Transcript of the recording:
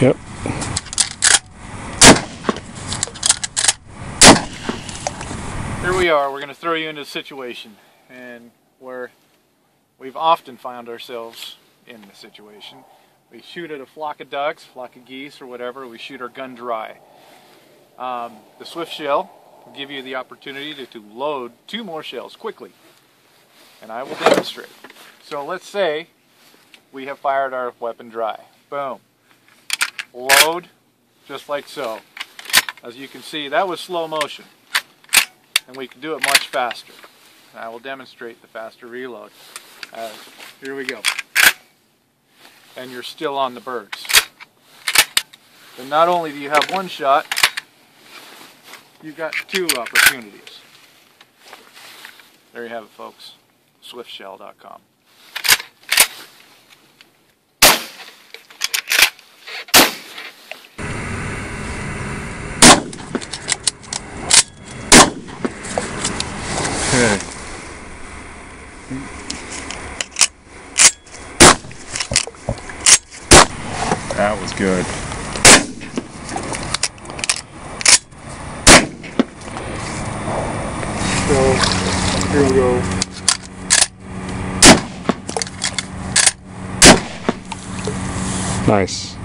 Yep. Here we are. We're going to throw you into a situation, and where we've often found ourselves in the situation. We shoot at a flock of ducks, flock of geese, or whatever. We shoot our gun dry. The Swiftshell will give you the opportunity to load 2 more shells quickly, and I will demonstrate. So let's say we have fired our weapon dry. Boom. Load, just like so. As you can see, that was slow motion, and we can do it much faster. And I will demonstrate the faster reload. Here we go. And you're still on the birds. Then not only do you have 1 shot, you've got 2 opportunities. There you have it, folks. Swiftshell.com. Okay. That was good. So, here we go. Nice.